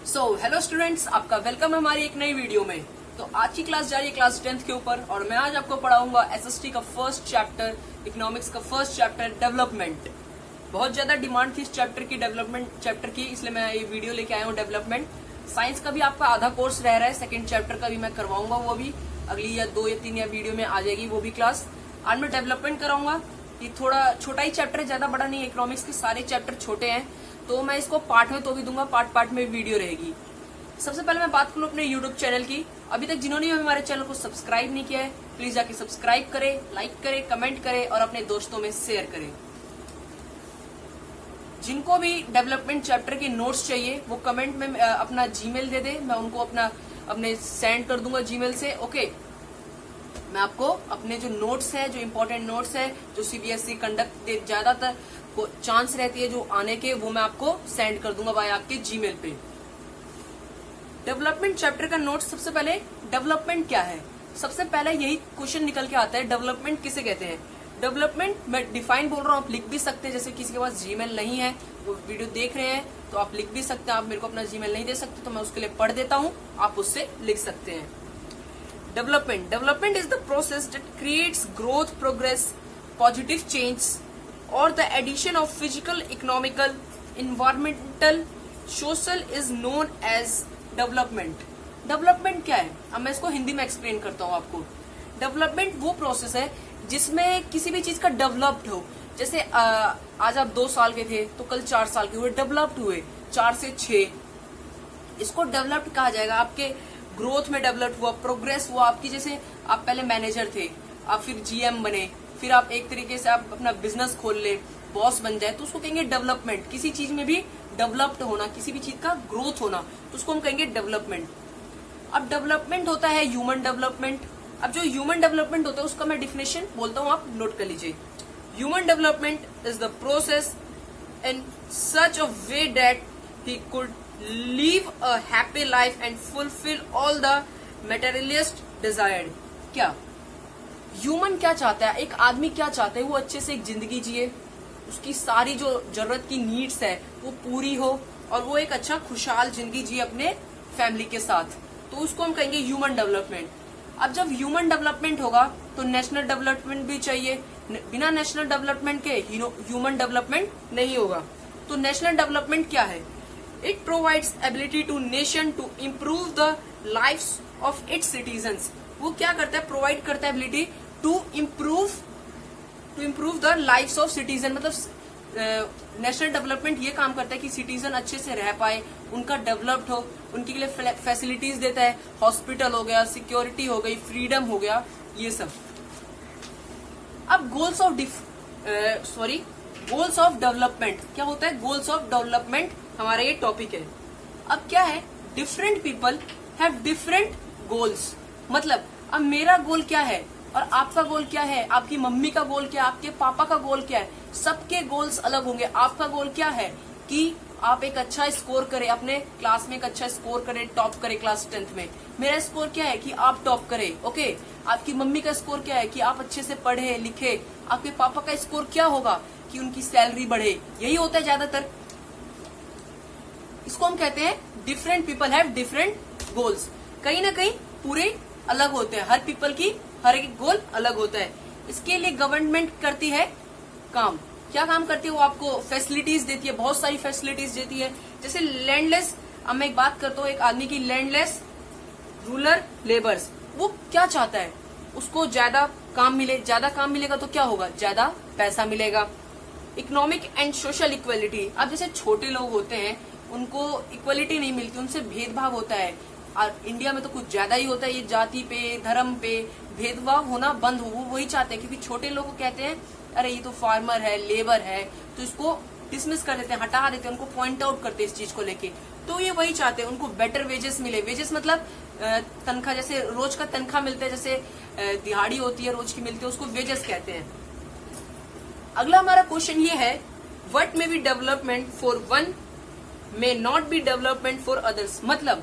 Hello students, आपका welcome है हमारी एक नई वीडियो में। तो आज की क्लास जा रही है क्लास 10th के ऊपर और मैं आज आपको पढ़ाऊंगा एसएसटी का फर्स्ट चैप्टर, इकोनॉमिक्स का फर्स्ट चैप्टर डेवलपमेंट। बहुत ज्यादा डिमांड थी इस चैप्टर की, डेवलपमेंट चैप्टर की, इसलिए मैं ये वीडियो लेके आया हूँ। डेवलपमेंट साइंस का भी आपका आधा कोर्स रह रहा है, सेकेंड चैप्टर का भी मैं करवाऊंगा, वो भी अगली या 2 या 3 या वीडियो में आ जाएगी वो भी क्लास। आज मैं डेवलपमेंट कराऊंगा। ये थोड़ा छोटा ही चैप्टर है, ज्यादा बड़ा नहीं है। इकोनॉमिक्स के सारे चैप्टर छोटे हैं, तो मैं इसको पार्ट में तो भी दूंगा, पार्ट पार्ट में वीडियो रहेगी। सबसे पहले मैं बात करूं अपने यूट्यूब चैनल की। अभी तक जिन्होंने हमारे चैनल को सब्सक्राइब नहीं किया है, प्लीज जाके सब्सक्राइब करें, लाइक करें, कमेंट करें और अपने दोस्तों में शेयर करें। जिनको भी डेवलपमेंट चैप्टर के नोट्स चाहिए वो कमेंट में अपना जीमेल दे दे, मैं उनको अपने सेंड कर दूंगा जीमेल से। ओके, मैं आपको अपने जो नोट्स है, जो इम्पोर्टेंट नोट्स है, जो सीबीएसई कंडक्ट ज्यादातर चांस रहती है जो आने के, वो मैं आपको सेंड कर दूंगा भाई आपके जीमेल पे। डेवलपमेंट चैप्टर का नोट, सबसे पहले डेवलपमेंट क्या है, सबसे पहले यही क्वेश्चन निकल के आता है, डेवलपमेंट किसे कहते हैं। डेवलपमेंट मैं डिफाइन बोल रहा हूँ, आप लिख भी सकते हैं। जैसे किसी के पास जीमेल नहीं है, वो वीडियो देख रहे हैं तो आप लिख भी सकते हैं। आप मेरे को अपना जीमेल नहीं दे सकते तो मैं उसके लिए पढ़ देता हूँ, आप उससे लिख सकते हैं। Development is the process that creates growth, progress, positive change, or the addition of physical, economical, environmental, social is known as development. Development क्या है, अब मैं इसको हिंदी में एक्सप्लेन करता हूँ आपको। डेवलपमेंट वो प्रोसेस है जिसमें किसी भी चीज का डेवलप्ड हो। जैसे आज आप 2 साल के थे तो कल 4 साल के हुए, डेवलप्ड हुए 4 से 6, इसको डेवलप्ड कहा जाएगा। आपके ग्रोथ में डेवलप हुआ, प्रोग्रेस हुआ आपकी। जैसे आप पहले मैनेजर थे, आप फिर जीएम बने, फिर आप एक तरीके से आप अपना बिजनेस खोल ले, बॉस बन जाए, तो उसको कहेंगे डेवलपमेंट। किसी चीज में भी डेवलप्ड होना, किसी भी चीज का ग्रोथ होना, तो उसको हम कहेंगे डेवलपमेंट। अब डेवलपमेंट होता है ह्यूमन डेवलपमेंट। अब जो ह्यूमन डेवलपमेंट होता है उसका मैं डिफिनेशन बोलता हूँ, आप नोट कर लीजिए। Human development is the process in such a way that he could live a happy life and fulfill all the materialist desired। क्या ह्यूमन क्या चाहता है, एक आदमी क्या चाहता है, वो अच्छे से एक जिंदगी जिए, उसकी सारी जो जरूरत की नीड्स है वो पूरी हो और वो एक अच्छा खुशहाल जिंदगी जिए अपने फैमिली के साथ, तो उसको हम कहेंगे ह्यूमन डेवलपमेंट। अब जब ह्यूमन डेवलपमेंट होगा तो नेशनल डेवलपमेंट भी चाहिए। बिना नेशनल डेवलपमेंट के ह्यूमन डेवलपमेंट नहीं होगा। तो नेशनल डेवलपमेंट क्या है, It provides ability to nation to improve the lives of its citizens। वो क्या करता है, प्रोवाइड करता है ability to improve the lives of citizen. मतलब नेशनल डेवलपमेंट ये काम करता है कि सिटीजन अच्छे से रह पाए, उनका डेवलप्ड हो, उनके लिए फैसिलिटीज देता है। हॉस्पिटल हो गया, सिक्योरिटी हो गई, फ्रीडम हो गया, ये सब। अब गोल्स ऑफ डेवलपमेंट क्या होता है, गोल्स ऑफ डेवलपमेंट हमारा ये टॉपिक है। अब क्या है, different people have different goals. मतलब अब मेरा गोल क्या है और आपका गोल क्या है, आपकी मम्मी का गोल क्या है, आपके पापा का गोल क्या है, सबके गोल्स अलग होंगे। आपका गोल क्या है कि आप एक अच्छा स्कोर करें, अपने क्लास में एक अच्छा स्कोर करें, टॉप करें क्लास 10th में। मेरा स्कोर क्या है कि आप टॉप करें। ओके, आपकी मम्मी का स्कोर क्या है कि आप अच्छे से पढ़े लिखे। आपके पापा का स्कोर क्या होगा कि उनकी सैलरी बढ़े। यही होता है ज्यादातर। इसको हम कहते हैं different people have different goals. कहीं ना कहीं पूरे अलग होते हैं, हर पीपल की हर एक गोल अलग होता है। इसके लिए गवर्नमेंट करती है काम। क्या काम करती है, वो आपको फैसिलिटीज देती है, बहुत सारी फैसिलिटीज देती है। जैसे लैंडलेस, अब मैं एक बात करता हूँ एक आदमी की, लैंडलेस रूरल लेबर्स, वो क्या चाहता है, उसको ज्यादा काम मिले। ज्यादा काम मिलेगा तो क्या होगा, ज्यादा पैसा मिलेगा। इकोनॉमिक एंड सोशल इक्वलिटी, अब जैसे छोटे लोग होते हैं उनको इक्वलिटी नहीं मिलती, उनसे भेदभाव होता है। और इंडिया में तो कुछ ज्यादा ही होता है, ये जाति पे, धर्म पे भेदभाव होना बंद हो। वो वही चाहते हैं, क्योंकि छोटे लोग को कहते हैं अरे ये तो फार्मर है, लेबर है, तो इसको डिसमिस कर देते हैं, हटा देते हैं, उनको पॉइंट आउट करते हैं इस चीज को लेके। तो ये वही चाहते हैं, उनको बेटर वेजेस मिले। वेजेस मतलब तनख्वाह, जैसे रोज का तनख्वाह मिलता है, जैसे दिहाड़ी होती है रोज की मिलती है, उसको वेजेस कहते हैं। अगला हमारा क्वेश्चन ये है, what may be development for one may not be development for others. मतलब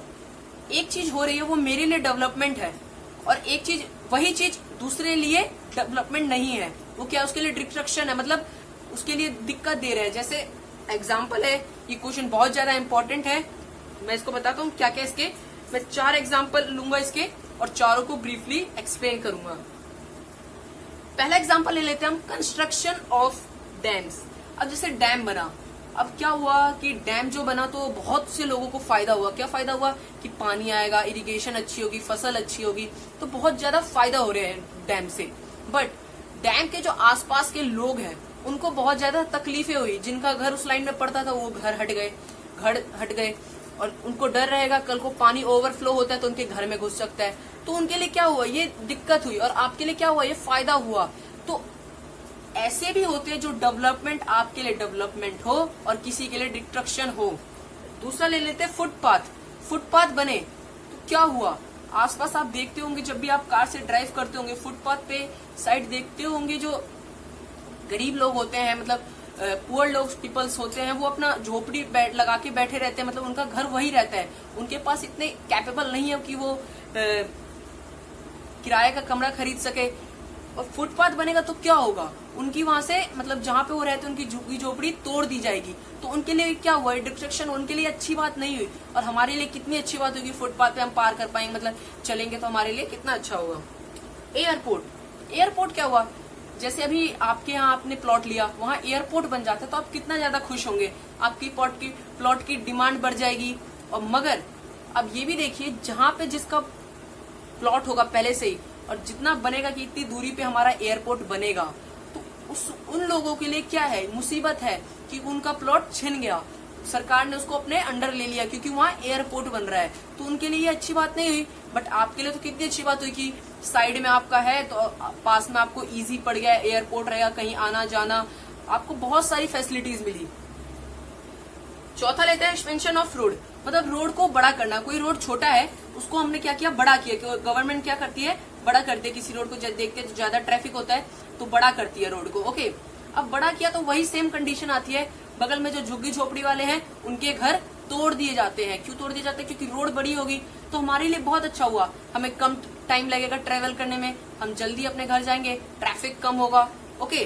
एक चीज हो रही है वो मेरे लिए डेवलपमेंट है और एक चीज, वही चीज दूसरे लिए डेवलपमेंट नहीं है। वो क्या, उसके लिए डिस्ट्रक्शन है, मतलब उसके लिए दिक्कत दे रहे हैं। जैसे एग्जाम्पल है, ये क्वेश्चन बहुत ज्यादा इंपॉर्टेंट है। मैं इसको बताता हूँ क्या क्या इसके, मैं 4 एग्जाम्पल लूंगा इसके और चारों को ब्रीफली एक्सप्लेन करूंगा। पहला एग्जाम्पल ले लेते हैं हम, कंस्ट्रक्शन ऑफ डैम्स। अब जैसे डैम बना, अब क्या हुआ कि डैम जो बना तो बहुत से लोगों को फायदा हुआ। क्या फायदा हुआ कि पानी आएगा, इरिगेशन अच्छी होगी, फसल अच्छी होगी, तो बहुत ज्यादा फायदा हो रहे हैं डैम से। बट डैम के जो आसपास के लोग हैं उनको बहुत ज्यादा तकलीफें हुई। जिनका घर उस लाइन में पड़ता था वो घर हट गए और उनको डर रहेगा कल को पानी ओवरफ्लो होता है तो उनके घर में घुस सकता है। तो उनके लिए क्या हुआ, ये दिक्कत हुई, और आपके लिए क्या हुआ, ये फायदा हुआ। तो ऐसे भी होते हैं जो डेवलपमेंट आपके लिए डेवलपमेंट हो और किसी के लिए डिस्ट्रक्शन हो। दूसरा ले लेते हैं फुटपाथ। फुटपाथ बने तो क्या हुआ, आसपास आप देखते होंगे जब भी आप कार से ड्राइव करते होंगे, फुटपाथ पे साइड देखते होंगे जो गरीब लोग होते हैं, मतलब पुअर लोग पीपल्स होते हैं, वो अपना झोपड़ी लगा के बैठे रहते हैं, मतलब उनका घर वही रहता है। उनके पास इतने कैपेबल नहीं है कि वो किराए का कमरा खरीद सके। और फुटपाथ बनेगा तो क्या होगा, उनकी वहां से मतलब जहां पे वो रहते हैं उनकी झुग्गी झोपड़ी तोड़ दी जाएगी। तो उनके लिए क्या हुआ, डिस्ट्रक्शन उनके लिए अच्छी बात नहीं हुई। और हमारे लिए कितनी अच्छी बात होगी, फुटपाथ पे हम पार कर पाएंगे, मतलब चलेंगे तो हमारे लिए कितना अच्छा होगा। एयरपोर्ट क्या हुआ, जैसे अभी आपके यहाँ आपने प्लॉट लिया, वहां एयरपोर्ट बन जाता है तो आप कितना ज्यादा खुश होंगे, आपकी प्लॉट की डिमांड बढ़ जाएगी। और मगर अब ये भी देखिए, जहां पे जिसका प्लॉट होगा पहले से ही, और जितना बनेगा कि इतनी दूरी पे हमारा एयरपोर्ट बनेगा, तो उन लोगों के लिए क्या है, मुसीबत है कि उनका प्लॉट छिन गया, सरकार ने उसको अपने अंडर ले लिया क्योंकि वहां एयरपोर्ट बन रहा है। तो उनके लिए ये अच्छी बात नहीं हुई। बट आपके लिए तो कितनी अच्छी बात हुई कि साइड में आपका है तो पास में आपको इजी पड़ गया, एयरपोर्ट रहेगा, कहीं आना जाना, आपको बहुत सारी फैसिलिटीज मिली। चौथा लेते हैं एक्सपेंशन ऑफ रोड, मतलब रोड को बड़ा करना। कोई रोड छोटा है उसको हमने क्या किया, बड़ा किया। गवर्नमेंट क्या करती है, बड़ा करती है। किसी रोड को देखते हैं ज्यादा ट्रैफिक होता है तो बड़ा करती है रोड को। ओके, अब बड़ा किया तो वही सेम कंडीशन आती है, बगल में जो झुग्गी झोपड़ी वाले हैं उनके घर तोड़ दिए जाते हैं। क्यों तोड़ दिए जाते हैं, क्योंकि रोड बड़ी होगी तो हमारे लिए बहुत अच्छा हुआ, हमें कम टाइम लगेगा ट्रेवल करने में, हम जल्दी अपने घर जाएंगे, ट्रैफिक कम होगा। ओके,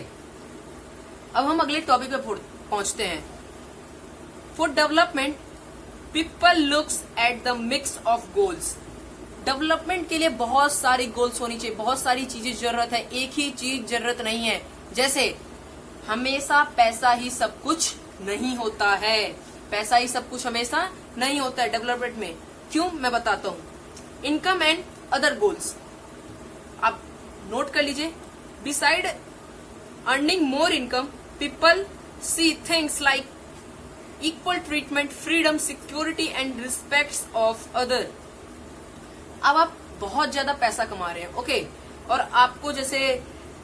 अब हम अगले टॉपिक पे पहुंचते हैं। For development people looks at the mix of goals. Development के लिए बहुत सारी गोल्स होनी चाहिए, बहुत सारी चीजें जरूरत है, एक ही चीज जरूरत नहीं है। जैसे हमेशा पैसा ही सब कुछ नहीं होता है, पैसा ही सब कुछ हमेशा नहीं होता है डेवलपमेंट में। क्यों, मैं बताता हूँ। इनकम एंड अदर गोल्स, आप नोट कर लीजिए। Beside earning more income people see things like equal treatment, freedom, security and respect of other. अब आप बहुत ज्यादा पैसा कमा रहे हैं, ओके, और आपको जैसे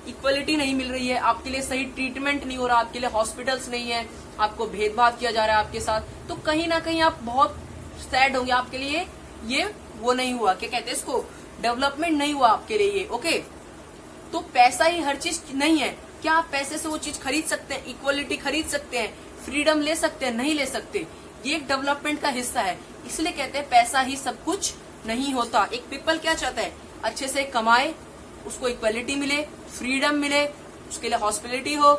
इक्वलिटी नहीं मिल रही है, आपके लिए सही ट्रीटमेंट नहीं हो रहा, आपके लिए हॉस्पिटल्स नहीं है, आपको भेदभाव किया जा रहा है आपके साथ, तो कहीं ना कहीं आप बहुत सैड होंगे। आपके लिए ये वो नहीं हुआ, क्या कहते हैं इसको, डेवलपमेंट नहीं हुआ आपके लिए ये। ओके, तो पैसा ही हर चीज नहीं है। क्या आप पैसे से वो चीज खरीद सकते हैं, इक्वलिटी खरीद सकते हैं, फ्रीडम ले सकते हैं, नहीं ले सकते। ये एक डेवलपमेंट का हिस्सा है, इसलिए कहते हैं पैसा ही सब कुछ नहीं होता। एक पीपल क्या चाहता है, अच्छे से कमाए, उसको इक्वलिटी मिले, फ्रीडम मिले, उसके लिए हॉस्पिटलिटी हो,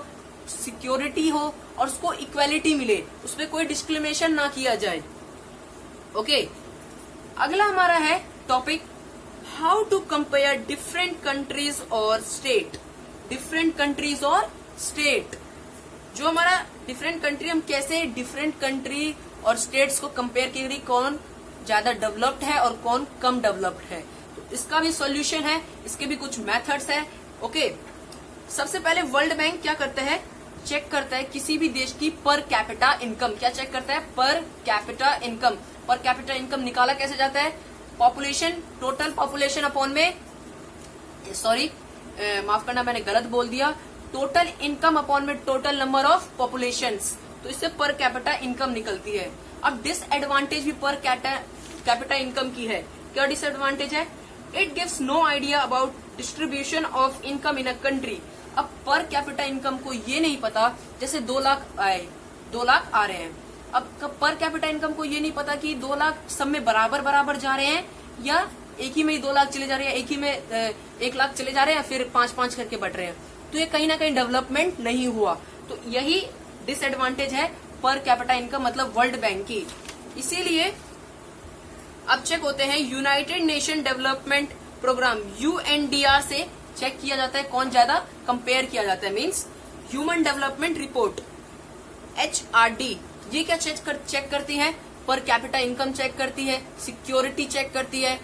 सिक्योरिटी हो, और उसको इक्वलिटी मिले, उसमें कोई डिस्क्रिमिनेशन ना किया जाए। ओके, अगला हमारा है topic, how to compare different countries और स्टेट। डिफरेंट कंट्रीज और स्टेट, जो हमारा डिफरेंट कंट्री, हम कैसे डिफरेंट कंट्री और स्टेट्स को कंपेयर करें, कौन ज्यादा डेवलप्ड है और कौन कम डेवलप्ड है। तो इसका भी सॉल्यूशन है, इसके भी कुछ मेथड्स है। ओके, सबसे पहले वर्ल्ड बैंक क्या करता है, चेक करता है किसी भी देश की पर कैपिटा इनकम। क्या चेक करता है, पर कैपिटा इनकम। पर कैपिटा इनकम निकाला कैसे जाता है, पॉपुलेशन, टोटल पॉपुलेशन अपॉन में, सॉरी माफ करना मैंने गलत बोल दिया, टोटल इनकम अपॉन में टोटल नंबर ऑफ पॉपुलेशंस। तो इससे पर कैपिटा इनकम निकलती है। अब डिसएडवांटेज भी पर कैपिटा इनकम की है। क्या डिसएडवांटेज है, it gives no idea about distribution of income in a country. अब पर कैपिटा इनकम को ये नहीं पता, जैसे 2 लाख आए, 2 लाख आ रहे हैं, अब पर कैपिटा इनकम को ये नहीं पता कि 2 लाख सब में बराबर बराबर जा रहे हैं, या एक ही में ही 2 लाख चले जा रहे हैं, एक ही में 1 लाख चले जा रहे हैं, फिर 5-5 करके बढ़ रहे हैं। तो ये कहीं ना कहीं डेवलपमेंट नहीं हुआ। तो यही डिसएडवांटेज है पर कैपिटा इनकम, मतलब वर्ल्ड बैंक की। इसीलिए अब चेक होते हैं United Nation development programme UNDR से चेक किया जाता है कौन ज्यादा कंपेयर किया जाता है, means human development report HRD ये क्या चेक करती है, पर कैपिटा इनकम चेक करती है, सिक्योरिटी चेक करती है,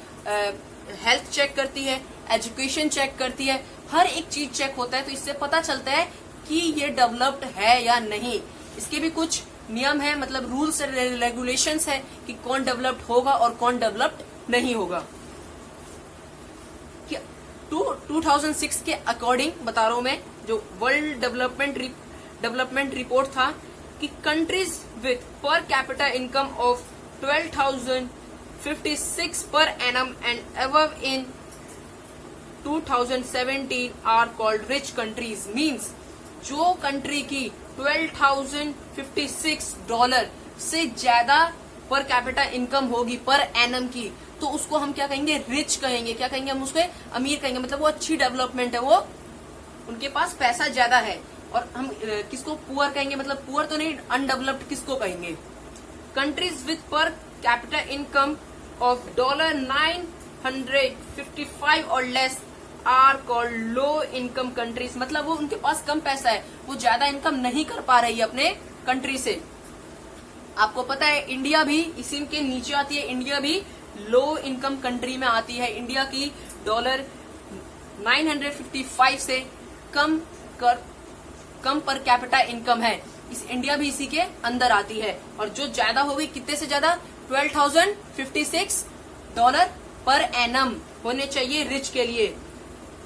हेल्थ चेक करती है, एजुकेशन चेक करती है, हर एक चीज चेक होता है। तो इससे पता चलता है कि ये डेवलप्ड है या नहीं। इसके भी कुछ नियम है, मतलब रूल्स एंड रेगुलेशंस है कि कौन डेवलप्ड होगा और कौन डेवलप्ड नहीं होगा। 2006 के अकॉर्डिंग बता रहा हूं मैं, जो वर्ल्ड डेवलपमेंट रिपोर्ट था कि countries with per capita income of 12,056 per annum and above in 2017 are called rich countries. Means जो कंट्री की 12,056 डॉलर से ज्यादा पर कैपिटा इनकम होगी पर एनम की, तो उसको हम क्या कहेंगे, रिच कहेंगे। क्या कहेंगे हम उसको, अमीर कहेंगे, मतलब वो अच्छी डेवलपमेंट है, वो उनके पास पैसा ज्यादा है। और हम किसको पुअर कहेंगे, मतलब पुअर तो नहीं, अनडेवलप्ड किसको कहेंगे। Countries with per capita income of $955 और less are called low income countries, मतलब वो उनके पास कम पैसा है, वो ज्यादा इनकम नहीं कर पा रही है अपने कंट्री से। आपको पता है इंडिया भी इसी के नीचे आती है, इंडिया भी लो इनकम कंट्री में आती है। इंडिया की $955 से कम पर कैपिटा इनकम है, इस इंडिया भी इसी के अंदर आती है। और जो ज्यादा होगी, कितने से ज्यादा, $12,056 पर एनम होने चाहिए रिच के लिए।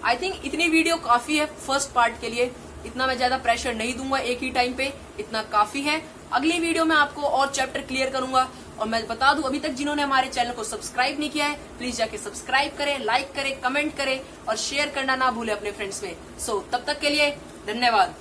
आई थिंक इतनी वीडियो काफी है फर्स्ट पार्ट के लिए, इतना मैं ज्यादा प्रेशर नहीं दूंगा एक ही टाइम पे, इतना काफी है। अगली वीडियो में आपको और चैप्टर क्लियर करूंगा। और मैं बता दूं, अभी तक जिन्होंने हमारे चैनल को सब्सक्राइब नहीं किया है, प्लीज जाके सब्सक्राइब करें, लाइक करें, कमेंट करें और शेयर करना ना भूलें अपने फ्रेंड्स में। तब तक के लिए धन्यवाद।